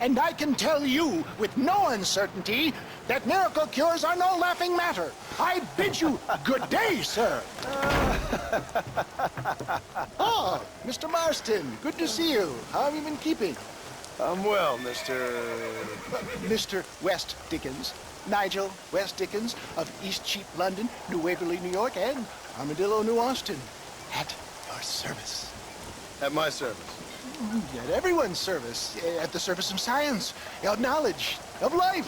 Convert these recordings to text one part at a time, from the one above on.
And I can tell you with no uncertainty that miracle cures are no laughing matter. I bid you good day, sir. Oh, Mr. Marston, good to see you. How have you been keeping? I'm well, Mr. West Dickens. Nigel West Dickens of Eastcheap, London, New Waverly, New York, and Armadillo, New Austin. At your service. At my service. At everyone's service. At the service of science, of knowledge, of life.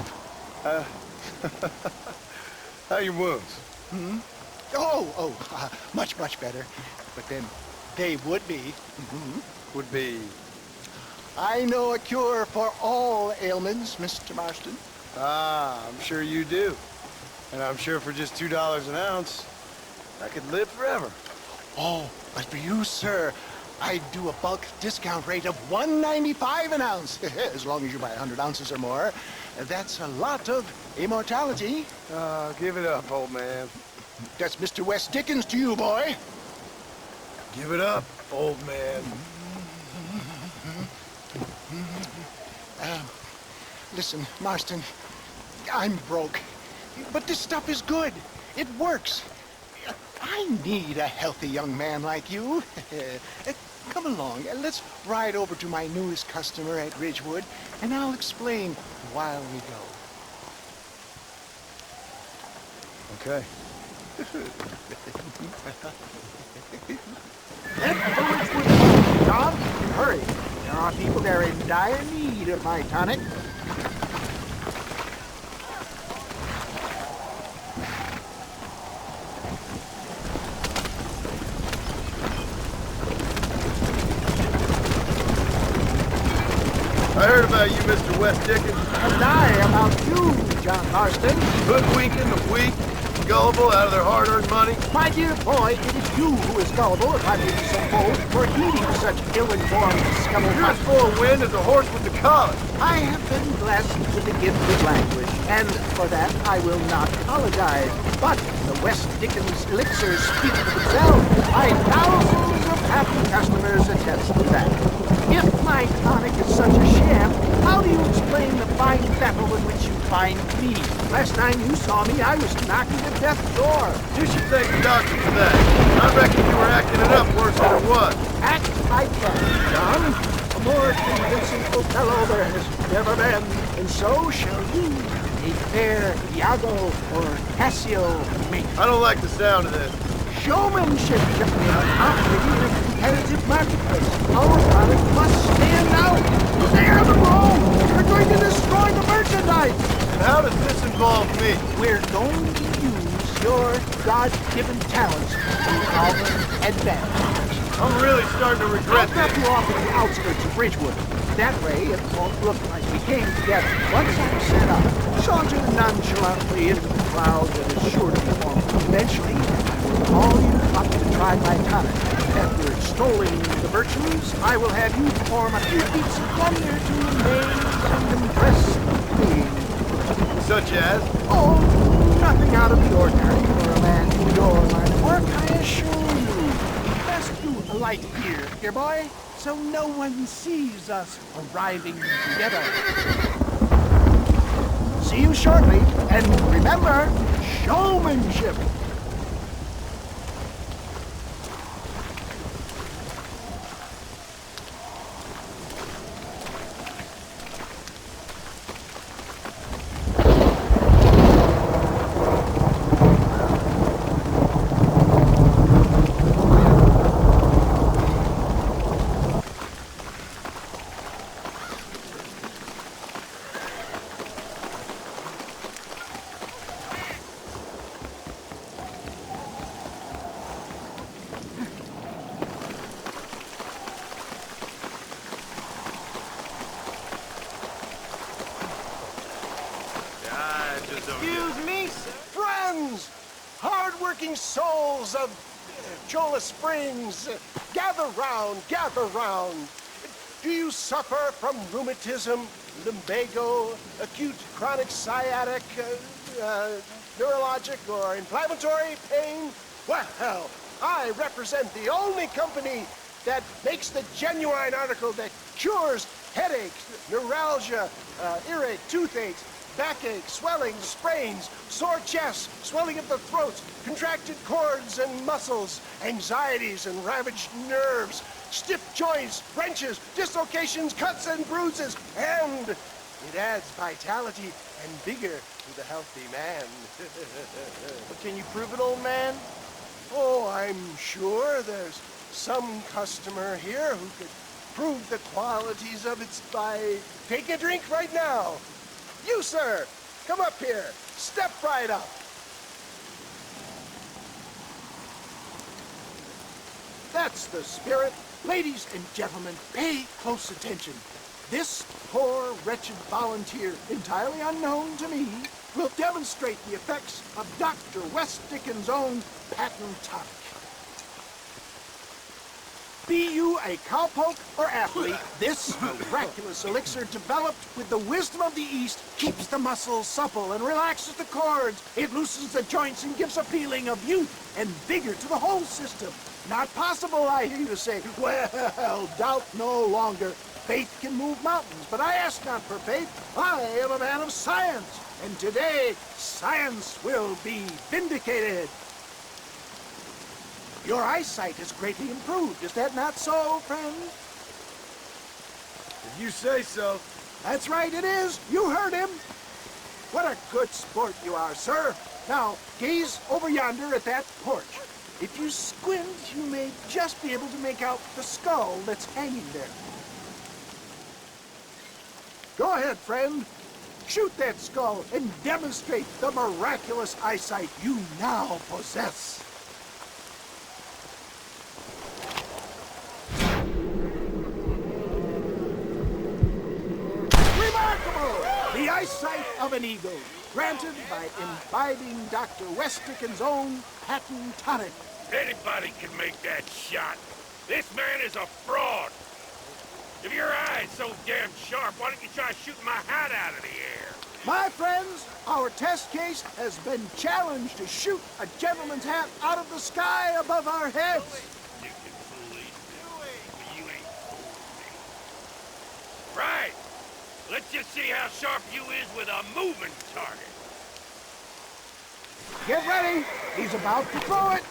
How are your wounds? Much, much better. But then they would be. Would be... I know a cure for all ailments, Mr. Marston. Ah, I'm sure you do. And I'm sure for just $2 an ounce, I could live forever. Oh, but for you, sir, I do a bulk discount rate of $1.95 an ounce. As long as you buy 100 ounces or more. That's a lot of immortality. Give it up, old man. That's Mr. West Dickens to you, boy. Give it up, old man. Listen, Marston, I'm broke. But this stuff is good. It works. I need a healthy young man like you. Come along, let's ride over to my newest customer at Ridgewood, and I'll explain while we go. Okay. John, hurry. There are people there in dire need of my tonic. I heard about you, Mr. West Dickens. And I about you, John Marston. Hoodwinking the weak, gullible out of their hard-earned money. My dear boy, it is you who is gullible, if I may be so bold, for heeding such ill-informed scuttlebutt. You're as full of wind as a horse with the collar. I have been blessed with the gift of language, and for that I will not apologize. But the West Dickens elixirs speak for themselves. My thousands of happy customers attest to that. If my tonic is such a sham, how do you explain the fine battle in which you find me? Last time you saw me, I was knocking at death's door. You should thank the doctor for that. I reckon you were acting it up worse than it was. Act I can, John. A more convincing Othello there has never been, and so shall you. A fair Iago or Cassio make. I don't like the sound of this. Showmanship kept me operating in a competitive marketplace. Our product must stand out. Stay on the road. You're going to destroy the merchandise. And how does this involve me? We're going to use your God-given talents to our advantage. I'm really starting to regret I'll drop this. you off at the outskirts of Ridgewood. That way, it won't look like we came together. Once I'm set up, saunter nonchalantly into the crowd that is sure to be formed. Eventually, I will call you up to try my tonic. After extolling the virtues, I will have you perform a few feats of wonder to amaze and impress me. Such as? Oh, nothing out of the ordinary for a man in your line of work, I assure you. Best do a light here, dear boy, so no one sees us arriving together. See you shortly, and remember, showmanship. Excuse me, friends, hard-working souls of Chola Springs, gather round, gather round. Do you suffer from rheumatism, lumbago, acute chronic sciatic, neurologic or inflammatory pain? Well, I represent the only company that makes the genuine article that cures headaches, neuralgia, earache, toothache, backache, swelling, sprains, sore chest, swelling of the throat, contracted cords and muscles, anxieties and ravaged nerves, stiff joints, wrenches, dislocations, cuts and bruises, and it adds vitality and vigor to the healthy man. But can you prove it, old man? Oh, I'm sure there's some customer here who could prove the qualities of it by taking a drink right now. You, sir, come up here. Step right up. That's the spirit. Ladies and gentlemen, pay close attention. This poor, wretched volunteer, entirely unknown to me, will demonstrate the effects of Dr. West Dickens' own patent tonic. Be you a cowpoke or athlete, this miraculous elixir developed with the wisdom of the East keeps the muscles supple and relaxes the cords. It loosens the joints and gives a feeling of youth and vigor to the whole system. Not possible, I hear you say. Well, doubt no longer. Faith can move mountains, but I ask not for faith. I am a man of science, and today science will be vindicated. Your eyesight has greatly improved. Is that not so, friend? If you say so. That's right, it is. You heard him. What a good sport you are, sir. Now, gaze over yonder at that porch. If you squint, you may just be able to make out the skull that's hanging there. Go ahead, friend. Shoot that skull and demonstrate the miraculous eyesight you now possess. The eyesight of an eagle, granted by imbibing Dr. West Dickens' own patent tonic. Anybody can make that shot. This man is a fraud. If your eye's so damn sharp, why don't you try shooting my hat out of the air? My friends, our test case has been challenged to shoot a gentleman's hat out of the sky above our heads. You can fool easy, but you ain't fooled me. Right. Let's just see how sharp you is with a moving target. Get ready. He's about to throw it.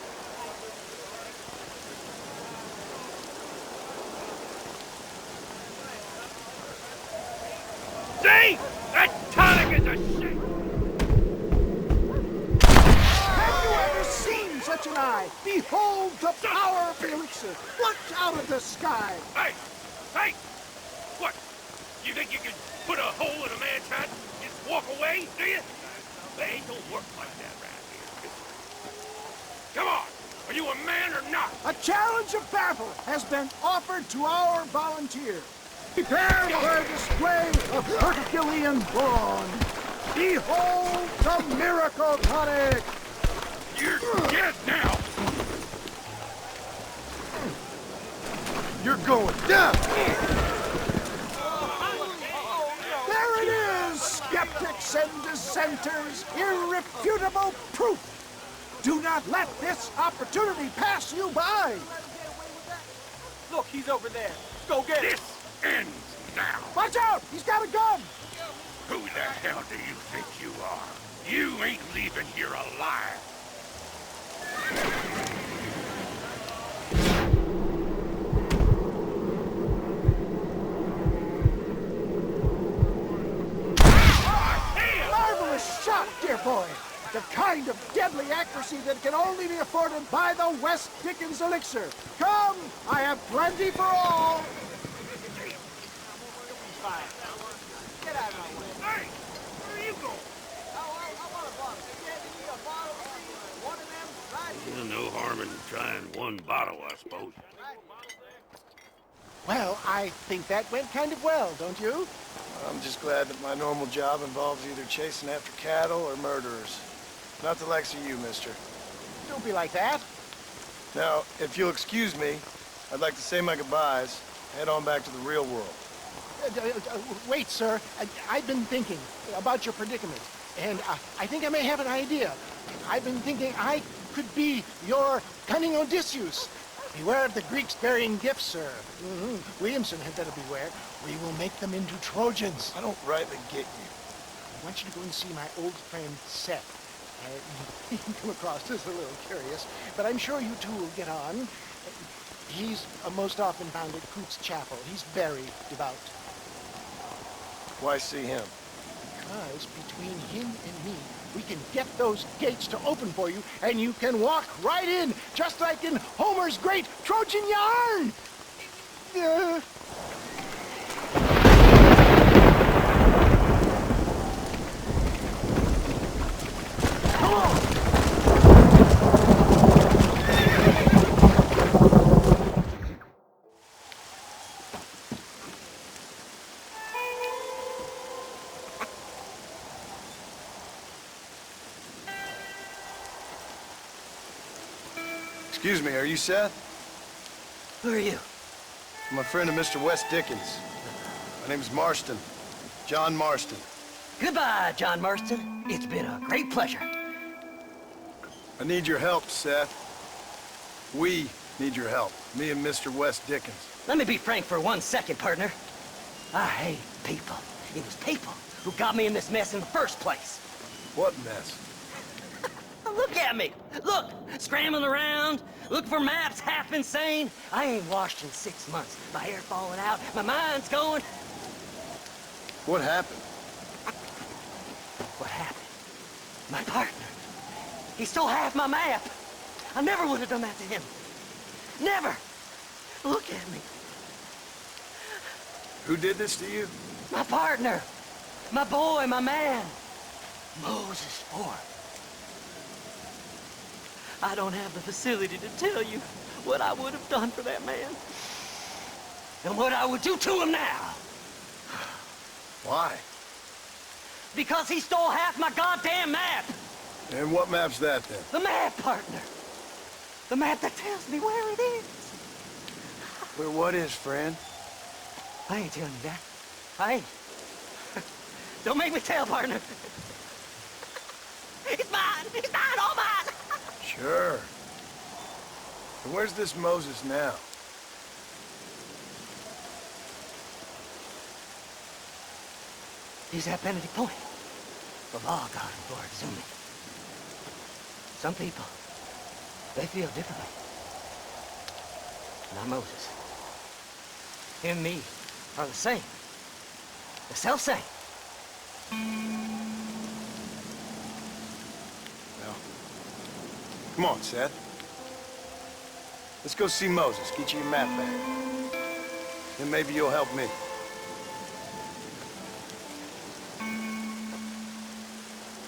See? That tonic is a shame. Have you ever seen such an eye? Behold the power of the elixir. Look out of the sky. Hey! Hey! What? You think you can put a hole in a man's hat and just walk away, do you? They don't work like that around here. Come on! Are you a man or not? A challenge of battle has been offered to our volunteer. Prepare for a display of Herculean brawn. Behold the miracle tonic! You're dead now! You're going down! There it is, skeptics and dissenters, irrefutable proof. Do not let this opportunity pass you by. Look, he's over there. Go get him. This ends now! Watch out, he's got a gun. Who the hell do you think you are? You ain't leaving here alive! Marvelous shot, dear boy. The kind of deadly accuracy that can only be afforded by the West Dickens elixir. Come, I have plenty for all. Get out of my way. Hey! Where are you going? I want a bottle. Can you give me a bottle? One of them Ryzen. No harm in trying one bottle, I suppose. Well, I think that went kind of well, don't you? I'm just glad that my normal job involves either chasing after cattle or murderers. Not the likes of you, mister. Don't be like that. Now, if you'll excuse me, I'd like to say my goodbyes, head on back to the real world. Wait, sir. I've been thinking about your predicament, and I think I may have an idea. I've been thinking I could be your cunning Odysseus. Beware of the Greeks bearing gifts, sir. Williamson had better beware. We will make them into Trojans. I don't rightly get you. I want you to go and see my old friend Seth. You can come across as a little curious, but I'm sure you two will get on. He's most often found at Coop's Chapel. He's very devout. Why see him? Because between him and me, we can get those gates to open for you, and you can walk right in, just like in Homer's great Trojan yarn! Come on! Excuse me, are you Seth? Who are you? I'm a friend of Mr. West Dickens. My name's Marston. John Marston. Goodbye, John Marston. It's been a great pleasure. I need your help, Seth. We need your help. Me and Mr. West Dickens. Let me be frank for 1 second, partner. I hate people. It was people who got me in this mess in the first place. What mess? Look at me! Look! Scrambling around, looking for maps, half insane. I ain't washed in 6 months. My hair falling out, my mind's going. What happened? What happened? My partner. He stole half my map. I never would have done that to him. Never! Look at me. Who did this to you? My partner. My boy, my man. Moses Ford. I don't have the facility to tell you what I would have done for that man. And what I would do to him now. Why? Because he stole half my goddamn map. And what map's that, then? The map, partner. The map that tells me where it is. Where what is, friend? I ain't telling you that. I ain't. Don't make me tell, partner. It's mine. It's mine, all mine. Sure. And where's this Moses now? He's at Benedict Point. The law got him for assuming. Some people, they feel differently. Not Moses. Him and me are the same. The self-same. Well, come on, Seth. Let's go see Moses. Get you your map back. Then maybe you'll help me.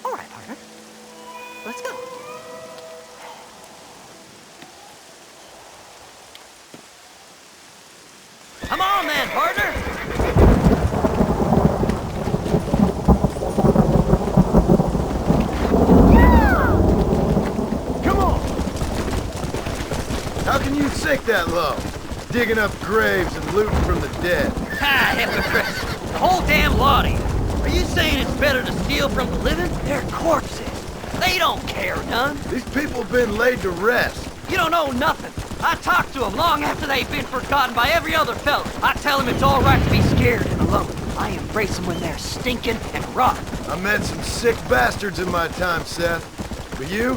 All right, partner. Let's go. Come on, then, partner. Come on! How can you sink that low? Digging up graves and looting from the dead. Ha, hypocrite. The whole damn lot of you. Are you saying it's better to steal from the living? They're corpses. They don't care none. These people have been laid to rest. You don't know nothing. I talk to them long after they've been forgotten by every other fella. I tell them it's all right to be scared and alone. I embrace them when they're stinking and rotten. I met some sick bastards in my time, Seth. But you're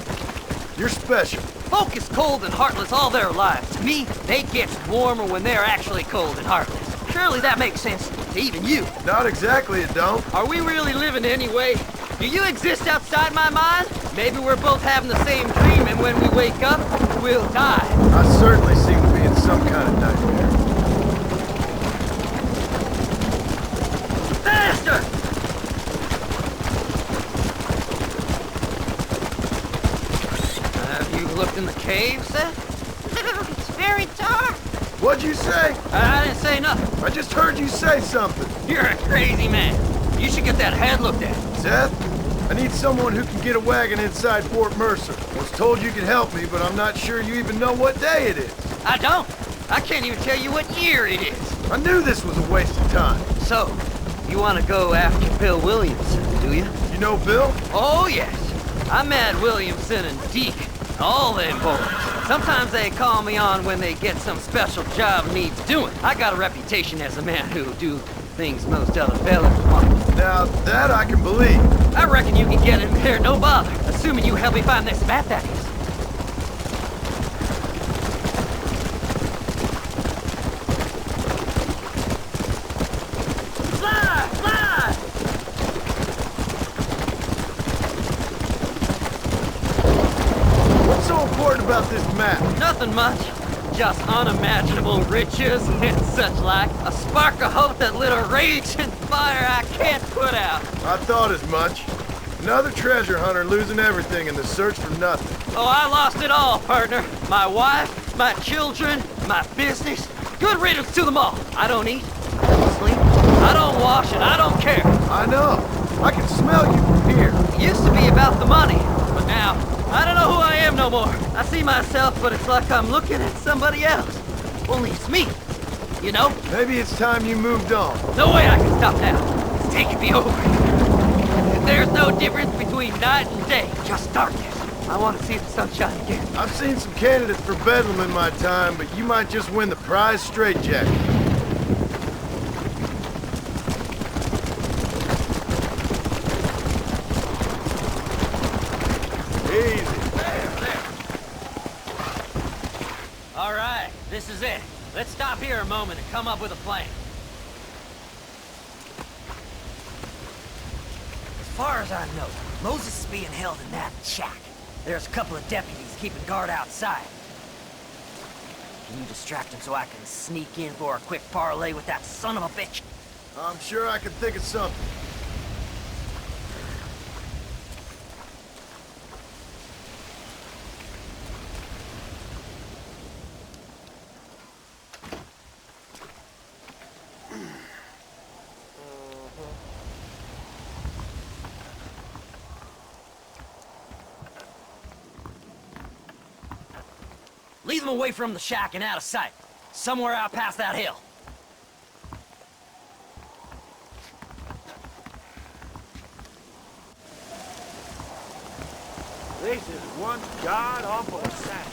special. Folk is cold and heartless all their lives. To me, they get warmer when they're actually cold and heartless. Surely that makes sense to even you. Not exactly, it don't. Are we really living anyway? Do you exist outside my mind? Maybe we're both having the same dream, and when we wake up, we'll die. I certainly seem to be in some kind of nightmare. Faster! Have you looked in the cave, Seth? It's very dark. What'd you say? I didn't say nothing. I just heard you say something. You're a crazy man. You should get that head looked at. Seth, I need someone who can get a wagon inside Fort Mercer. I was told you could help me, but I'm not sure you even know what day it is. I don't. I can't even tell you what year it is. I knew this was a waste of time. So, you want to go after Bill Williamson, do you? You know Bill? Oh, yes. I met Williamson and Deke All them boys. Sometimes they call me on when they get some special job needs doing. I got a reputation as a man who'll do things most other fellas won't. Now, that I can believe. I reckon you can get in there, no bother. Assuming you help me find this bat, that is. Fly! Fly! What's so important about this map? Nothing much. Just unimaginable riches and such like. A spark of hope that lit a raging fire I can't put out. I thought as much. Another treasure hunter losing everything in the search for nothing. Oh, I lost it all, partner. My wife, my children, my business. Good riddance to them all. I don't eat, I don't sleep, I don't wash, and I don't care. I know. I can smell you from here. It used to be about the money, but now, I don't know who I am no more. I see myself, but it's like I'm looking at somebody else. Only it's me, you know? Maybe it's time you moved on. No way I can stop now. It's taking me over. There's no difference between night and day, just darkness. I want to see the sunshine again. I've seen some candidates for Bedlam in my time, but you might just win the prize straitjacket. Easy. All right, this is it. Let's stop here a moment and come up with a plan. As far as I know, Moses is being held in that shack. There's a couple of deputies keeping guard outside. Can you distract him so I can sneak in for a quick parlay with that son of a bitch? I'm sure I can think of something. Lead them away from the shack and out of sight. Somewhere out past that hill. This is one god-awful sack.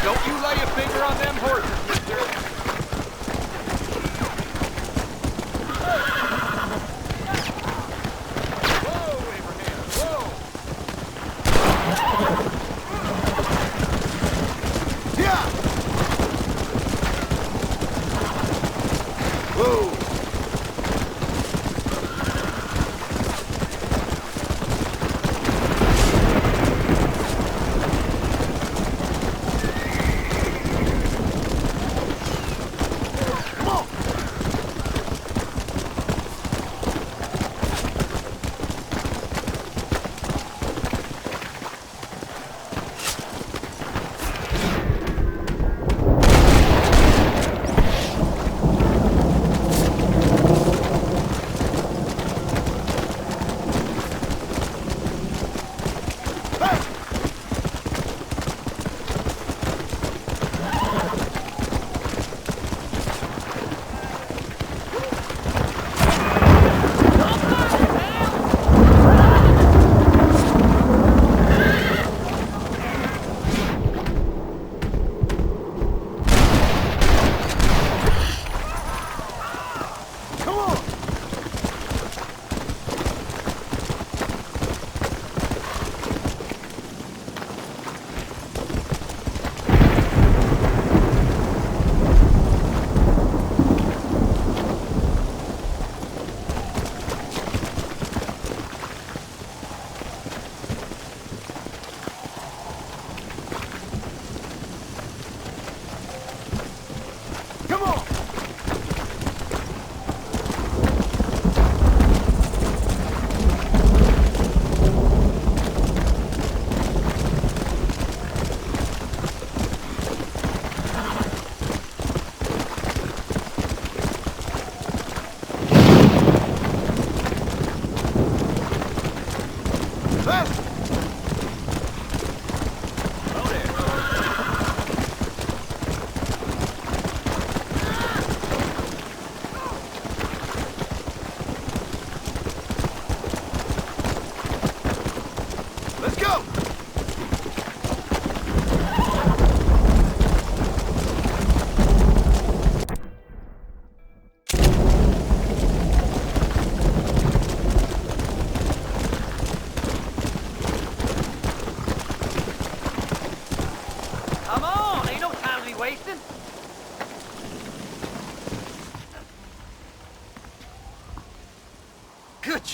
Don't you lay a finger on them horses, mister. Whoa, Abraham, whoa! Yeah! Whoa!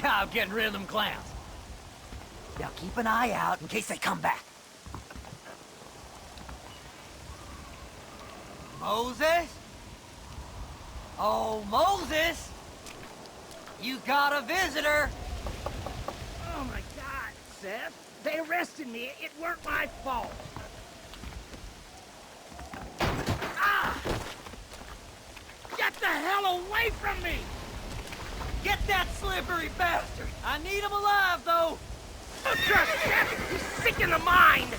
job getting rid of them clowns. Now keep an eye out in case they come back. Moses? Oh, Moses! You got a visitor! Oh my God, Seth. They arrested me. It weren't my fault. Ah! Get the hell away from me! Get that slippery bastard! I need him alive, though! Don't trust Seth! He's sick in the mind!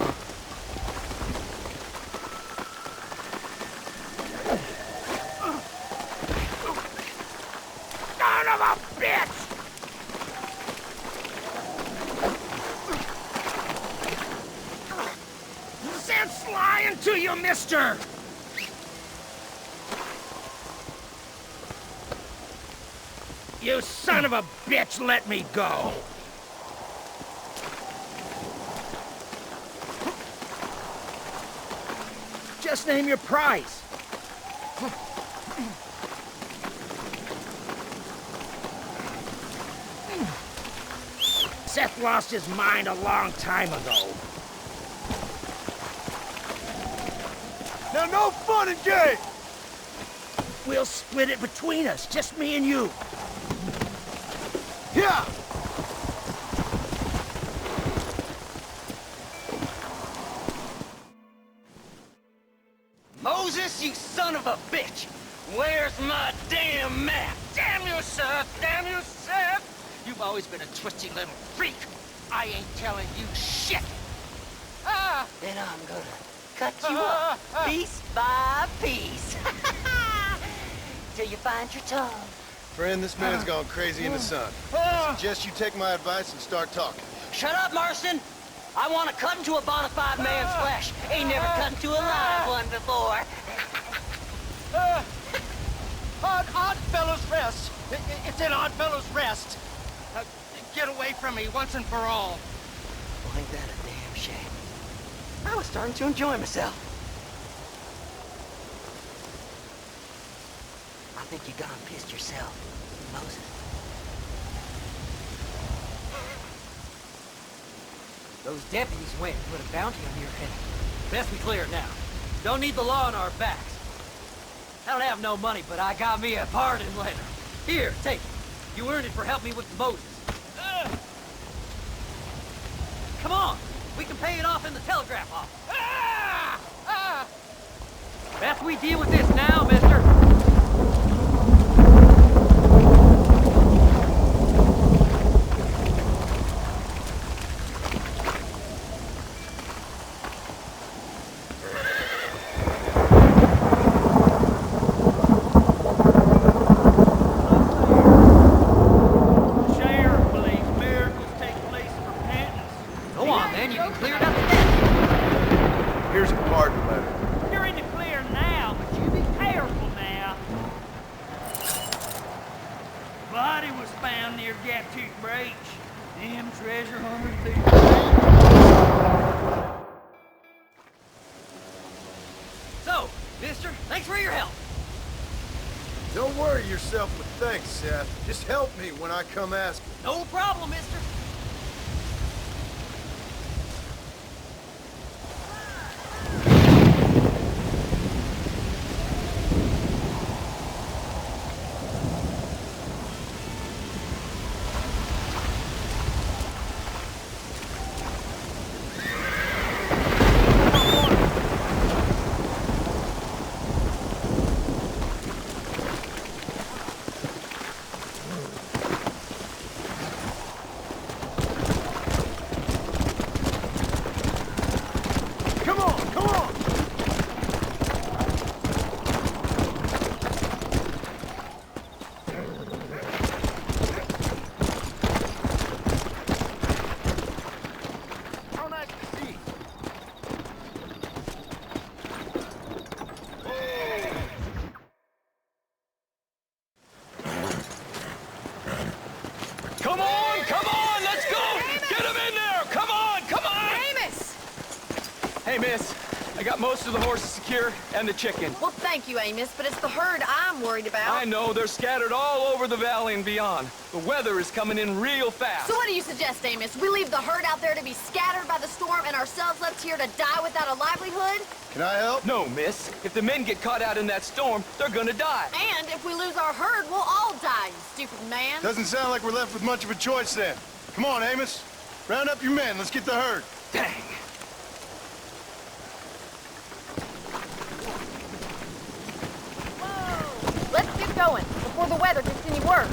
Son of a bitch! Seth's lying to you, mister! You son of a bitch, let me go! Just name your price. Seth lost his mind a long time ago. Now, no fun and games! We'll split it between us, just me and you. Yeah! Moses, you son of a bitch! Where's my damn map? Damn you, Seth! Damn you, Seth! You've always been a twisty little freak. I ain't telling you shit. Then I'm gonna cut you up piece by piece. Till you find your tongue. Friend, this man's gone crazy in the sun. I suggest you take my advice and start talking. Shut up, Marston! I want to cut into a bona fide man's flesh. Ain't never cut into a live one before. Odd Fellows Rest. It's an Odd Fellows Rest. Get away from me once and for all. Well, ain't that a damn shame? I was starting to enjoy myself. I think you gone pissed yourself, Moses. Those deputies went and put a bounty on your head. Best we clear it now. Don't need the law on our backs. I don't have no money, but I got me a pardon letter. Here, take it. You earned it for helping me with Moses. Come on, we can pay it off in the telegraph office. Best we deal with this now, mister. Here's a pardon letter. You're in the clear now, but you be careful now. Body was found near Gaptooth Breach. Them treasure hunters be. So, mister, thanks for your help. Don't worry yourself with thanks, Seth. Just help me when I come asking. No problem, mister. got most of the horses secure and the chicken. Well, thank you, Amos, but it's the herd I'm worried about. I know, they're scattered all over the valley and beyond. The weather is coming in real fast. So what do you suggest, Amos? We leave the herd out there to be scattered by the storm and ourselves left here to die without a livelihood? Can I help? No, miss. If the men get caught out in that storm, they're gonna die. And if we lose our herd, we'll all die, you stupid man. Doesn't sound like we're left with much of a choice then. Come on, Amos. Round up your men. Let's get the herd. Dang. Let's get going before the weather gets any worse.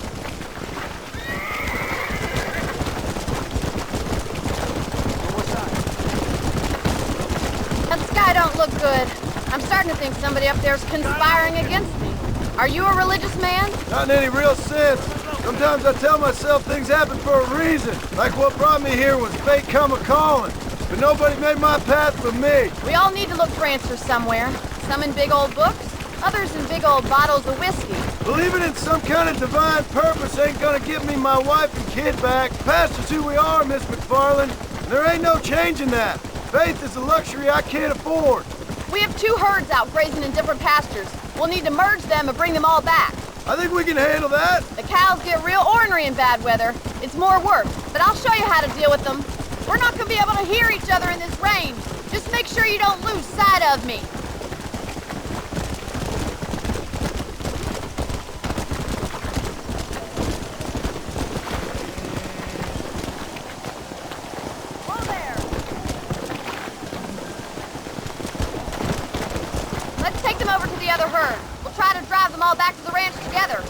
That sky don't look good. I'm starting to think somebody up there's conspiring against me. Are you a religious man? Not in any real sense. Sometimes I tell myself things happen for a reason. Like what brought me here was fate come a-calling. But nobody made my path for me. We all need to look for answers somewhere. Some in big old books, others in big old bottles of whiskey. Believing in some kind of divine purpose ain't gonna give me my wife and kid back. Past is who we are, Miss McFarland. And there ain't no changing that. Faith is a luxury I can't afford. We have 2 herds out grazing in different pastures. We'll need to merge them and bring them all back. I think we can handle that. The cows get real ornery in bad weather. It's more work, but I'll show you how to deal with them. We're not gonna be able to hear each other in this rain. Just make sure you don't lose sight of me. Whoa there. Let's take them over to the other herd. We'll try to drive them all back to the ranch together.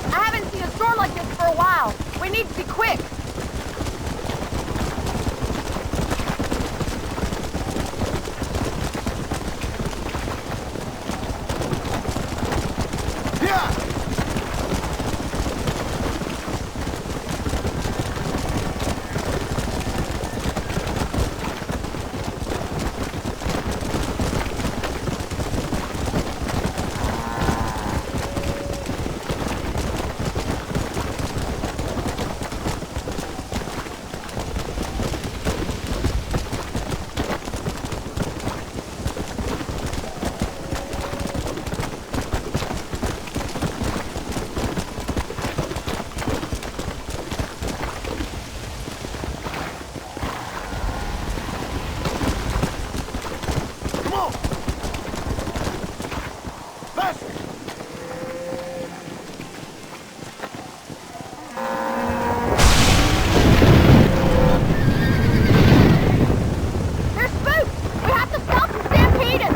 I haven't seen a storm like this for a while. We need to be quick. Yeah! They're spooked! We have to stop them stampeding!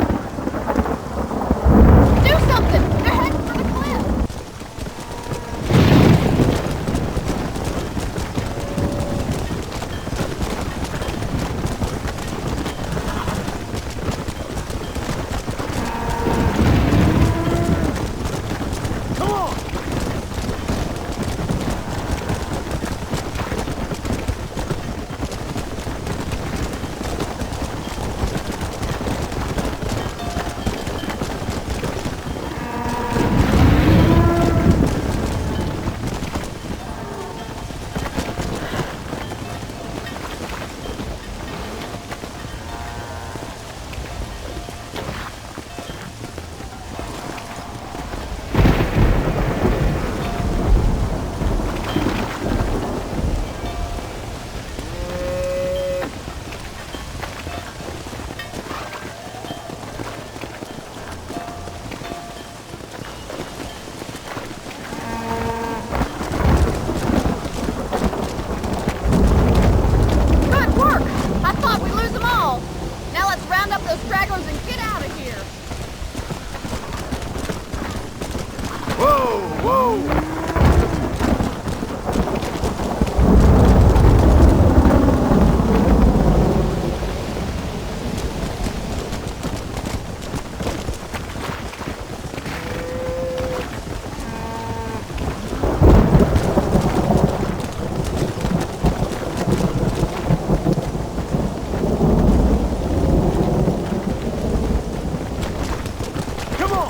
Do something! They're heading for the cliff! Come on! Good work! I thought we'd lose them all. Now let's round up those stragglers and get out of here. Whoa, whoa! Come on!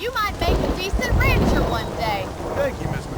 You might make a decent rancher one day. Thank you, Miss